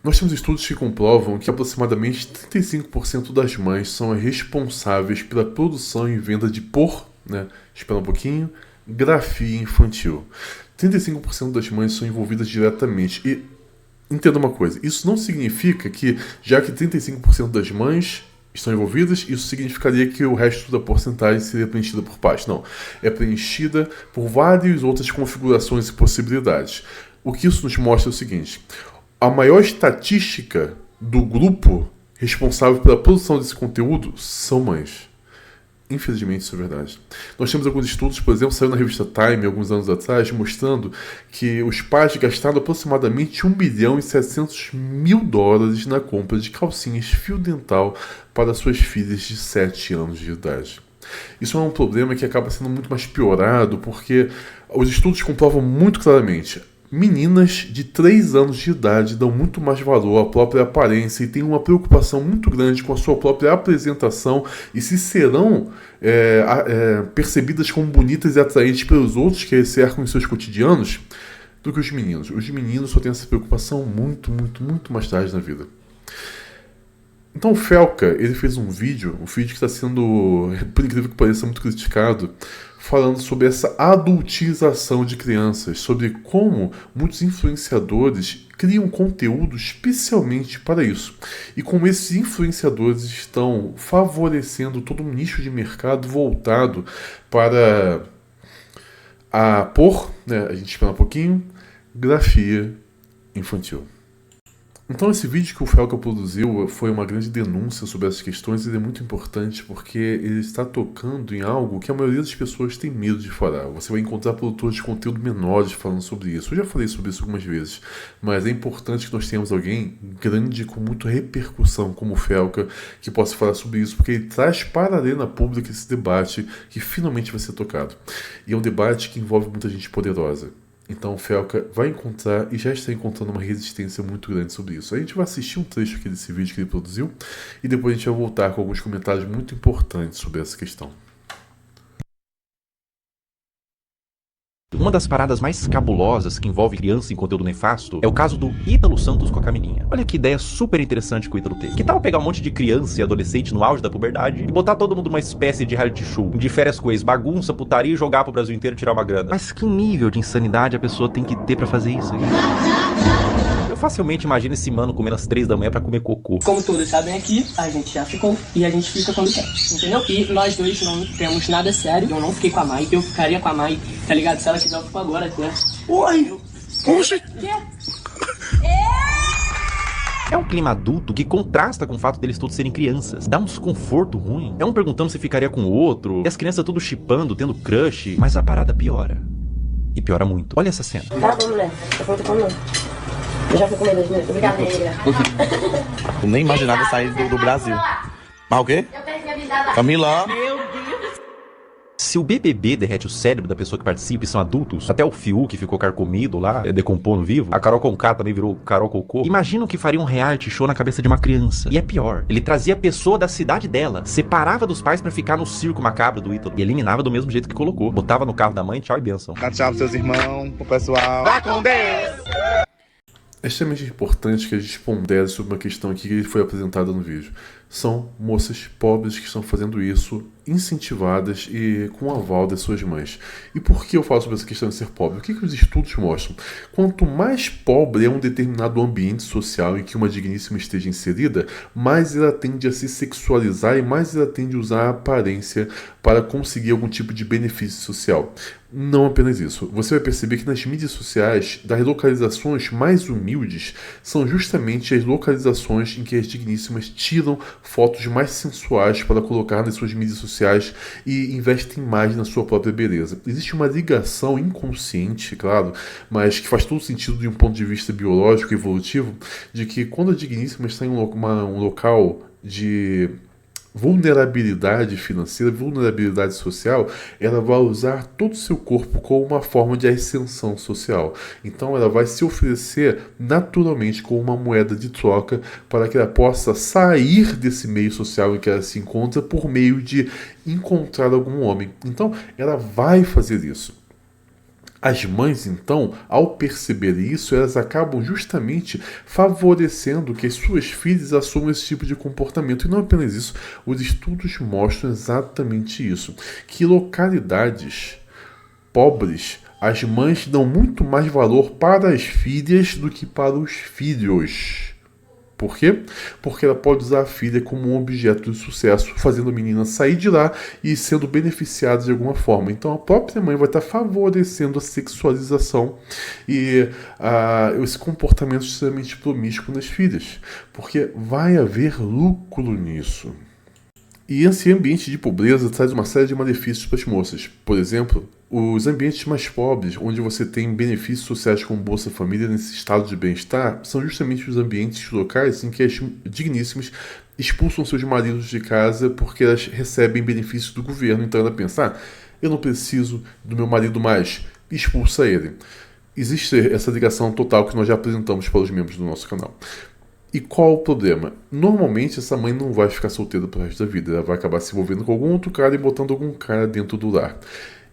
Nós temos estudos que comprovam que aproximadamente 35% das mães são responsáveis pela produção e venda de espera um pouquinho, grafia infantil. 35% das mães são envolvidas diretamente. E entenda uma coisa, isso não significa que, já que 35% das mães estão envolvidas, isso significaria que o resto da porcentagem seria preenchida por pais. Não. É preenchida por várias outras configurações e possibilidades. O que isso nos mostra é o seguinte: a maior estatística do grupo responsável pela produção desse conteúdo são mães. Infelizmente, isso é verdade. Nós temos alguns estudos, por exemplo, saiu na revista Time alguns anos atrás, mostrando que os pais gastaram aproximadamente US$ 1.700.000 na compra de calcinhas fio dental para suas filhas de 7 anos de idade. Isso é um problema que acaba sendo muito mais piorado, porque os estudos comprovam muito claramente: meninas de 3 anos de idade dão muito mais valor à própria aparência e têm uma preocupação muito grande com a sua própria apresentação e se serão percebidas como bonitas e atraentes pelos outros que as cercam em seus cotidianos do que os meninos. Os meninos só têm essa preocupação muito, muito, muito mais tarde na vida. Então o Felca, ele fez um vídeo que está sendo, por incrível que pareça, muito criticado, falando sobre essa adultização de crianças, sobre como muitos influenciadores criam conteúdo especialmente para isso. E como esses influenciadores estão favorecendo todo um nicho de mercado voltado para a gente espera um pouquinho, grafia infantil. Então esse vídeo que o Felca produziu foi uma grande denúncia sobre essas questões e ele é muito importante porque ele está tocando em algo que a maioria das pessoas tem medo de falar. Você vai encontrar produtores de conteúdo menores falando sobre isso. Eu já falei sobre isso algumas vezes, mas é importante que nós tenhamos alguém grande com muita repercussão como o Felca que possa falar sobre isso, porque ele traz para a arena pública esse debate que finalmente vai ser tocado. E é um debate que envolve muita gente poderosa. Então o Felca vai encontrar e já está encontrando uma resistência muito grande sobre isso. A gente vai assistir um trecho aqui desse vídeo que ele produziu e depois a gente vai voltar com alguns comentários muito importantes sobre essa questão. Uma das paradas mais cabulosas que envolve criança em conteúdo nefasto é o caso do Ítalo Santos com a Camininha. Olha que ideia super interessante que o Ítalo teve. Que tal pegar um monte de criança e adolescente no auge da puberdade e botar todo mundo numa espécie de reality show, de férias com ex, bagunça, putaria e jogar pro Brasil inteiro e tirar uma grana? Mas que nível de insanidade a pessoa tem que ter pra fazer isso? Eu facilmente imagino esse mano comendo às 3 da manhã pra comer cocô. Como todos sabem aqui, a gente já ficou e a gente fica quando quer, entendeu? E nós dois não temos nada sério. Eu não fiquei com a Mai, eu ficaria com a Mai, tá ligado? Se ela quiser, eu fico agora, né? Oi! Oxi! É um clima adulto que contrasta com o fato deles todos serem crianças. Dá um desconforto ruim. É um perguntando se ficaria com o outro, e as crianças tudo chipando, tendo crush. Mas a parada piora. E piora muito. Olha essa cena. Tá bom, mulher. Eu vou te comer. Eu já fui comer 2 minutos. Brincadeira. Eu nem imaginava sair do Brasil. Mas o quê? Camila. Se o BBB derrete o cérebro da pessoa que participa e são adultos, até o Fiuk ficou carcomido lá, decompondo vivo, a Carol Conká também virou Carol Cocô, imagina o que faria um reality show na cabeça de uma criança. E é pior, ele trazia a pessoa da cidade dela, separava dos pais pra ficar no circo macabro do Ítalo e eliminava do mesmo jeito que colocou. Botava no carro da mãe, tchau e benção. Dá tchau pros seus irmãos, pro pessoal. Vai com Deus! É extremamente importante que a gente pondere sobre uma questão aqui que foi apresentada no vídeo. São moças pobres que estão fazendo isso, incentivadas e com o aval das suas mães. E por que eu falo sobre essa questão de ser pobre? O que os estudos mostram? Quanto mais pobre é um determinado ambiente social em que uma digníssima esteja inserida, mais ela tende a se sexualizar e mais ela tende a usar a aparência para conseguir algum tipo de benefício social. Não apenas isso. Você vai perceber que nas mídias sociais, das localizações mais humildes, são justamente as localizações em que as digníssimas tiram fotos mais sensuais para colocar nas suas mídias sociais e investem mais na sua própria beleza. Existe uma ligação inconsciente, claro, mas que faz todo sentido de um ponto de vista biológico e evolutivo, de que quando a digníssima está em um local de vulnerabilidade financeira, vulnerabilidade social, ela vai usar todo o seu corpo como uma forma de ascensão social. Então ela vai se oferecer naturalmente como uma moeda de troca para que ela possa sair desse meio social em que ela se encontra por meio de encontrar algum homem. Então ela vai fazer isso. As mães, então, ao perceber isso, elas acabam justamente favorecendo que as suas filhas assumam esse tipo de comportamento. E não apenas isso, os estudos mostram exatamente isso, que localidades pobres, as mães dão muito mais valor para as filhas do que para os filhos. Por quê? Porque ela pode usar a filha como um objeto de sucesso, fazendo a menina sair de lá e sendo beneficiada de alguma forma. Então a própria mãe vai estar favorecendo a sexualização e esse comportamento extremamente promíscuo nas filhas, porque vai haver lucro nisso. E esse ambiente de pobreza traz uma série de malefícios para as moças. Por exemplo, os ambientes mais pobres, onde você tem benefícios sociais como Bolsa Família nesse estado de bem-estar, são justamente os ambientes locais em que as digníssimas expulsam seus maridos de casa porque elas recebem benefícios do governo. Então ela pensa, eu não preciso do meu marido mais, expulsa ele. Existe essa ligação total que nós já apresentamos para os membros do nosso canal. E qual o problema? Normalmente essa mãe não vai ficar solteira pro resto da vida. Ela vai acabar se envolvendo com algum outro cara e botando algum cara dentro do lar.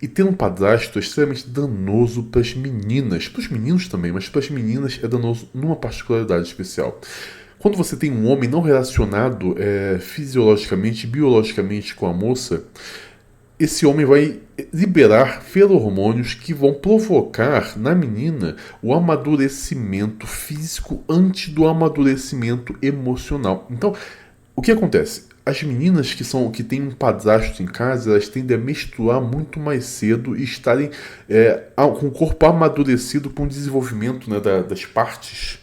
E ter um padrasto é extremamente danoso para as meninas. Para os meninos também, mas para as meninas é danoso numa particularidade especial. Quando você tem um homem não relacionado fisiologicamente, biologicamente com a moça, esse homem vai liberar feromônios que vão provocar na menina o amadurecimento físico antes do amadurecimento emocional. Então, o que acontece? As meninas que têm um padrasto em casa, elas tendem a menstruar muito mais cedo e estarem com o corpo amadurecido com o desenvolvimento, né, das partes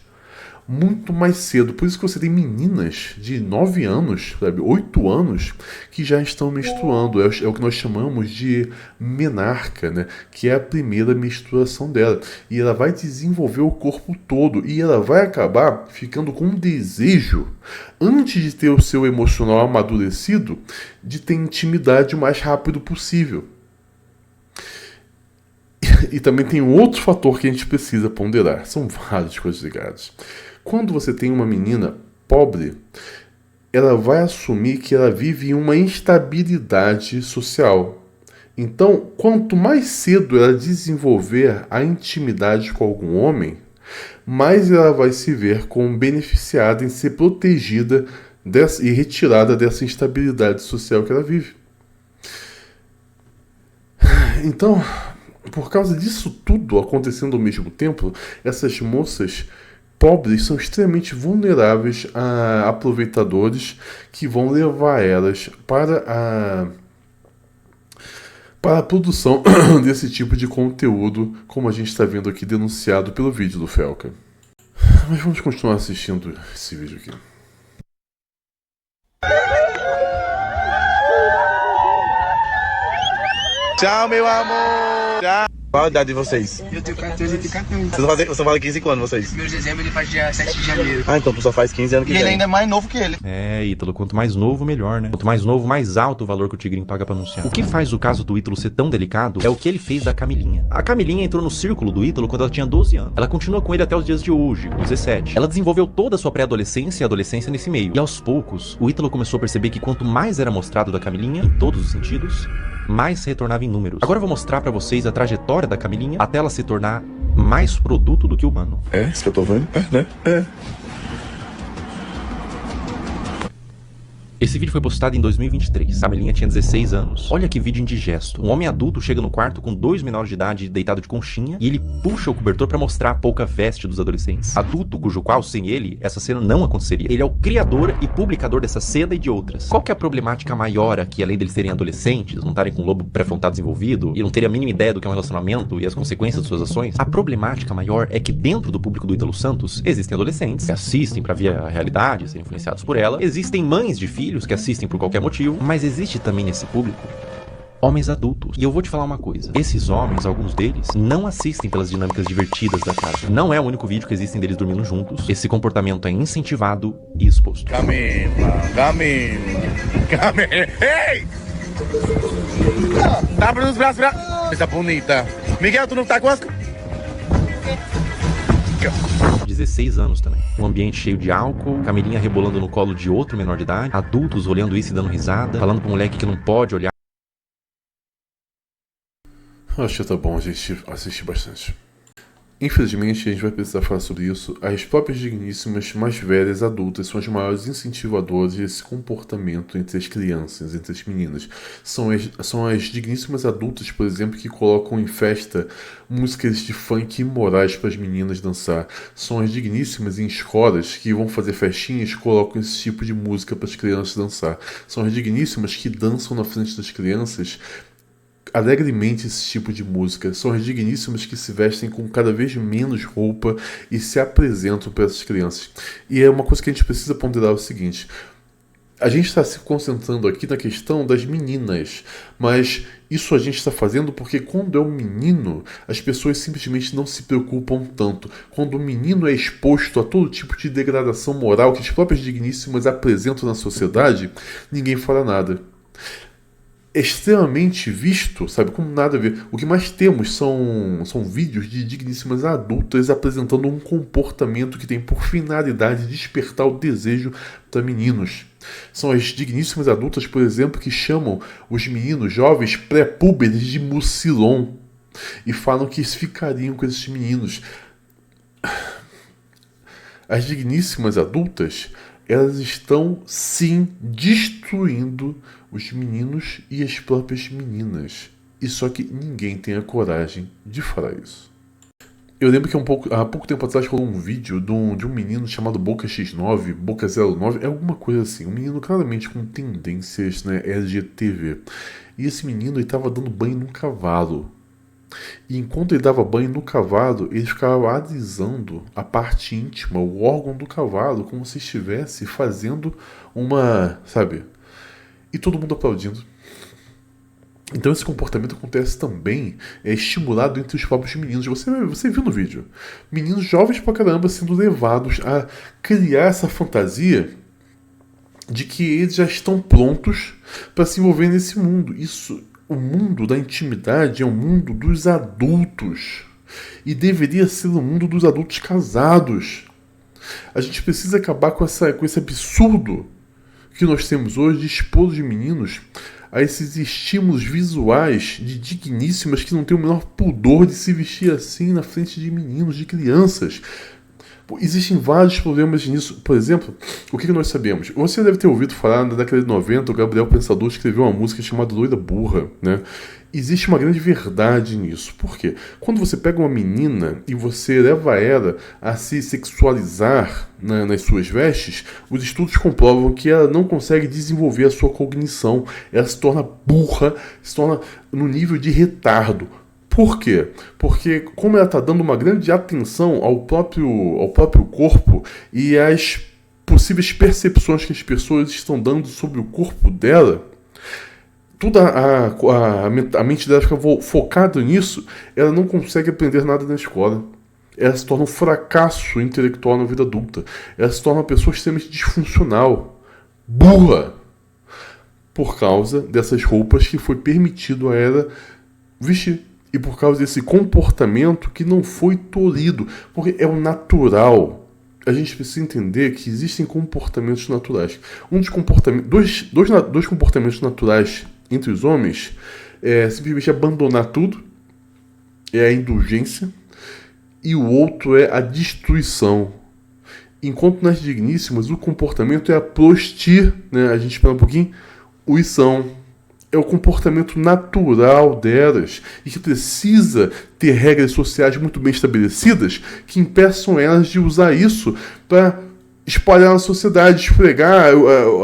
muito mais cedo. Por isso que você tem meninas de 9 anos, 8 anos, que já estão menstruando. É o que nós chamamos de menarca, né? Que é a primeira menstruação dela. E ela vai desenvolver o corpo todo. E ela vai acabar ficando com um desejo, antes de ter o seu emocional amadurecido, de ter intimidade o mais rápido possível. E também tem um outro fator que a gente precisa ponderar. São várias coisas ligadas. Quando você tem uma menina pobre, ela vai assumir que ela vive em uma instabilidade social. Então, quanto mais cedo ela desenvolver a intimidade com algum homem, mais ela vai se ver como beneficiada em ser protegida e retirada dessa instabilidade social que ela vive. Então, por causa disso tudo acontecendo ao mesmo tempo, essas moças pobres são extremamente vulneráveis a aproveitadores que vão levar elas para a produção desse tipo de conteúdo, como a gente está vendo aqui denunciado pelo vídeo do Felca. Mas vamos continuar assistindo esse vídeo aqui. Tchau, meu amor! Tchau! Qual a idade de vocês? Eu tenho 14 e tenho 14. Você fala 15 quando vocês? Meu dezembro ele faz dia 7 de janeiro. Ah, então tu só faz 15 anos que E vem. ele ainda é mais novo que ele. Ítalo, quanto mais novo, melhor, né? Quanto mais novo, mais alto o valor que o Tigrinho paga pra anunciar. O que faz o caso do Ítalo ser tão delicado é o que ele fez da Camilinha. A Camilinha entrou no círculo do Ítalo quando ela tinha 12 anos. Ela continua com ele até os dias de hoje, com 17. Ela desenvolveu toda a sua pré-adolescência e adolescência nesse meio. E aos poucos, o Ítalo começou a perceber que quanto mais era mostrado da Camilinha, em todos os sentidos, mais se retornava em números. Agora eu vou mostrar pra vocês a trajetória da Camilinha até ela se tornar mais produto do que humano. É, isso que eu tô vendo? Né? Esse vídeo foi postado em 2023. A Camilinha tinha 16 anos. Olha que vídeo indigesto. Um homem adulto chega no quarto com 2 menores de idade deitado de conchinha e ele puxa o cobertor pra mostrar a pouca veste dos adolescentes. Adulto cujo qual, sem ele, essa cena não aconteceria. Ele é o criador e publicador dessa cena e de outras. Qual que é a problemática maior aqui, além deles serem adolescentes, não estarem com o lobo pré-frontado desenvolvido e não terem a mínima ideia do que é um relacionamento e as consequências de suas ações? A problemática maior é que dentro do público do Ítalo Santos existem adolescentes que assistem pra ver a realidade, serem influenciados por ela. Existem mães de filhos que assistem por qualquer motivo, mas existe também nesse público homens adultos. E eu vou te falar uma coisa, esses homens, alguns deles, não assistem pelas dinâmicas divertidas da casa. Não é o único vídeo que existem deles dormindo juntos. Esse comportamento é incentivado e exposto. Camila. Ei! Tá abrindo os braços pra... Coisa bonita. Miguel, tu não tá com as... 16 anos também. Um ambiente cheio de álcool, Camilinha rebolando no colo de outro menor de idade, adultos olhando isso e dando risada, falando pro moleque que não pode olhar. Acho que tá bom a gente assistir bastante. Infelizmente, a gente vai precisar falar sobre isso. As próprias digníssimas mais velhas adultas são as maiores incentivadoras desse comportamento entre as crianças, entre as meninas. São as digníssimas adultas, por exemplo, que colocam em festa músicas de funk imorais para as meninas dançar. São as digníssimas em escolas que vão fazer festinhas e colocam esse tipo de música para as crianças dançar. São as digníssimas que dançam na frente das crianças alegremente esse tipo de música. São as digníssimas que se vestem com cada vez menos roupa e se apresentam para essas crianças. E é uma coisa que a gente precisa ponderar o seguinte: a gente está se concentrando aqui na questão das meninas, mas isso a gente está fazendo porque quando é um menino, as pessoas simplesmente não se preocupam tanto. Quando o menino é exposto a todo tipo de degradação moral que as próprias digníssimas apresentam na sociedade, ninguém fala nada. Extremamente visto, sabe, como nada a ver. O que mais temos são vídeos de digníssimas adultas apresentando um comportamento que tem por finalidade despertar o desejo para meninos. São as digníssimas adultas, por exemplo, que chamam os meninos jovens pré-púberes de mucilon e falam que ficariam com esses meninos. As digníssimas adultas, elas estão sim destruindo os meninos e as próprias meninas. E só que ninguém tem a coragem de falar isso. Eu lembro que há pouco tempo atrás rolou um vídeo de um menino chamado Boca X9, Boca 09, é alguma coisa assim. Um menino claramente com tendências, né, LGTV. E esse menino estava dando banho num cavalo. E enquanto ele dava banho no cavalo, ele ficava alisando a parte íntima, o órgão do cavalo, como se estivesse fazendo uma, sabe? E todo mundo aplaudindo. Então esse comportamento acontece também, é estimulado entre os próprios meninos. Você viu no vídeo. Meninos jovens pra caramba sendo levados a criar essa fantasia de que eles já estão prontos para se envolver nesse mundo. O mundo da intimidade é o mundo dos adultos. E deveria ser o mundo dos adultos casados. A gente precisa acabar com esse absurdo que nós temos hoje de expor os meninos a esses estímulos visuais de digníssimas que não têm o menor pudor de se vestir assim na frente de meninos, de crianças. Existem vários problemas nisso. Por exemplo, o que nós sabemos? Você deve ter ouvido falar, na década de 90, o Gabriel Pensador escreveu uma música chamada Loira Burra, né? Existe uma grande verdade nisso. Por quê? Quando você pega uma menina e você leva ela a se sexualizar nas suas vestes, os estudos comprovam que ela não consegue desenvolver a sua cognição. Ela se torna burra, se torna no nível de retardo. Por quê? Porque como ela está dando uma grande atenção ao próprio corpo e às possíveis percepções que as pessoas estão dando sobre o corpo dela, toda a mente dela fica focada nisso, ela não consegue aprender nada na escola. Ela se torna um fracasso intelectual na vida adulta. Ela se torna uma pessoa extremamente disfuncional, burra, por causa dessas roupas que foi permitido a ela vestir. E por causa desse comportamento que não foi tolhido. Porque é o natural. A gente precisa entender que existem comportamentos naturais. Dois comportamentos naturais entre os homens é simplesmente abandonar tudo. É a indulgência. E o outro é a destruição. Enquanto nas digníssimas o comportamento é a né? A gente espera um pouquinho. Uição. É o comportamento natural delas e que precisa ter regras sociais muito bem estabelecidas que impeçam elas de usar isso para espalhar na sociedade, esfregar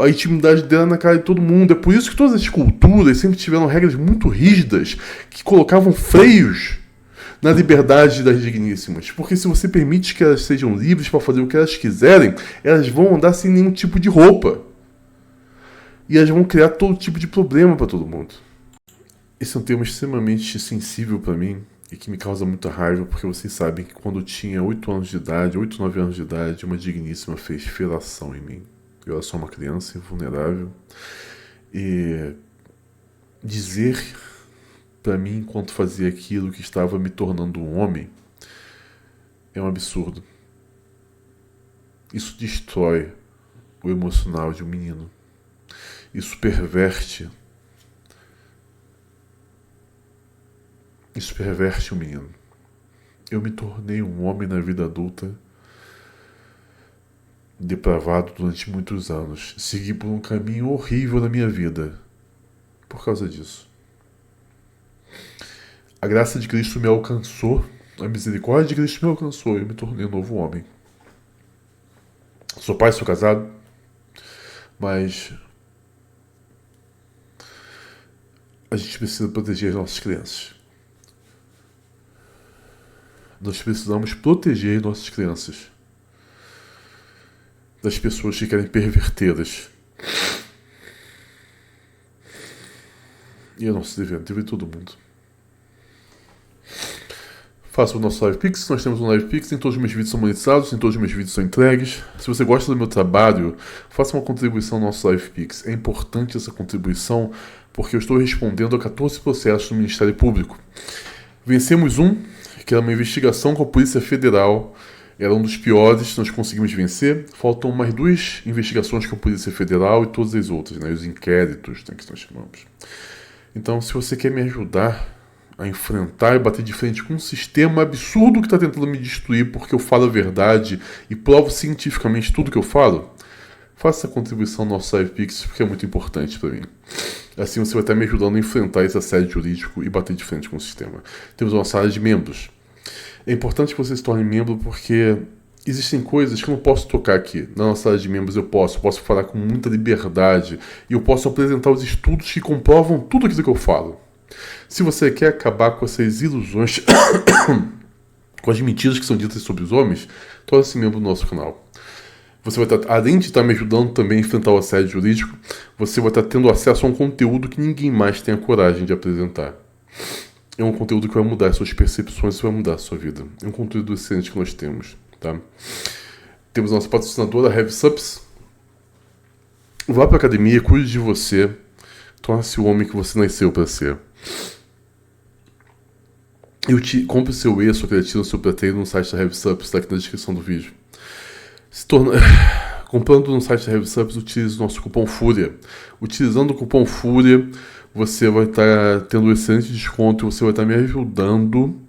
a intimidade dela na cara de todo mundo. É por isso que todas as culturas sempre tiveram regras muito rígidas que colocavam freios na liberdade das digníssimas. Porque se você permite que elas sejam livres para fazer o que elas quiserem, elas vão andar sem nenhum tipo de roupa. E elas vão criar todo tipo de problema para todo mundo. Esse é um tema extremamente sensível para mim e que me causa muita raiva, porque vocês sabem que quando eu tinha 8 anos de idade, 8, 9 anos de idade, uma digníssima fez felação em mim. Eu era só uma criança vulnerável. E dizer para mim, enquanto fazia aquilo, que estava me tornando um homem, é um absurdo. Isso destrói o emocional de um menino. Isso perverte Isso perverte o menino. Eu me tornei um homem na vida adulta depravado durante muitos anos. Segui por um caminho horrível na minha vida por causa disso. A graça de Cristo me alcançou, a misericórdia de Cristo me alcançou e eu me tornei um novo homem. Sou pai, sou casado, mas a gente precisa proteger as nossas crianças. Nós precisamos proteger nossas crianças das pessoas que querem pervertê-las. E é nosso dever todo mundo. Faça o nosso Live Pix. Nós temos um Live Pix. Nem todos os meus vídeos são monetizados, nem todos os meus vídeos são entregues. Se você gosta do meu trabalho, faça uma contribuição no nosso Live Pix. É importante essa contribuição porque eu estou respondendo a 14 processos do Ministério Público. Vencemos um, que era uma investigação com a Polícia Federal. Era um dos piores, nós conseguimos vencer. Faltam mais 2 investigações com a Polícia Federal e todas as outras, né? Os inquéritos, né, que nós chamamos. Então, se você quer me ajudar a enfrentar e bater de frente com um sistema absurdo que está tentando me destruir porque eu falo a verdade e provo cientificamente tudo que eu falo, faça a contribuição no nosso Live Pix, porque é muito importante para mim. Assim você vai estar me ajudando a enfrentar esse assédio jurídico e bater de frente com o sistema. Temos uma sala de membros. É importante que você se torne membro porque existem coisas que eu não posso tocar aqui. Na nossa sala de membros eu posso falar com muita liberdade e eu posso apresentar os estudos que comprovam tudo aquilo que eu falo. Se você quer acabar com essas ilusões, com as mentiras que são ditas sobre os homens, torne-se membro do nosso canal. Você vai estar, além de estar me ajudando também a enfrentar o assédio jurídico, você vai estar tendo acesso a um conteúdo que ninguém mais tem a coragem de apresentar. É um conteúdo que vai mudar as suas percepções e vai mudar a sua vida. É um conteúdo excelente que nós temos, tá? Temos a nossa patrocinadora, Heavy Subs. Vá para a academia, cuide de você, torne-se o homem que você nasceu para ser. Compre seu whey, sua creatina, seu pré-treino no site da Heavy Subs, está aqui na descrição do vídeo. Comprando no site da Heavy Subs, utilize o nosso cupom FURIA. Utilizando o cupom FURIA, você vai estar tendo um excelente desconto e você vai estar me ajudando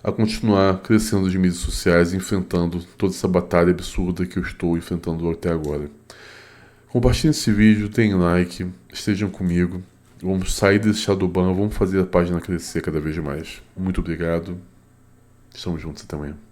a continuar crescendo nas mídias sociais, enfrentando toda essa batalha absurda que eu estou enfrentando até agora. Compartilhem esse vídeo, deem like, estejam comigo. Vamos sair desse Shadowban, vamos fazer a página crescer cada vez mais. Muito obrigado. Estamos juntos até amanhã.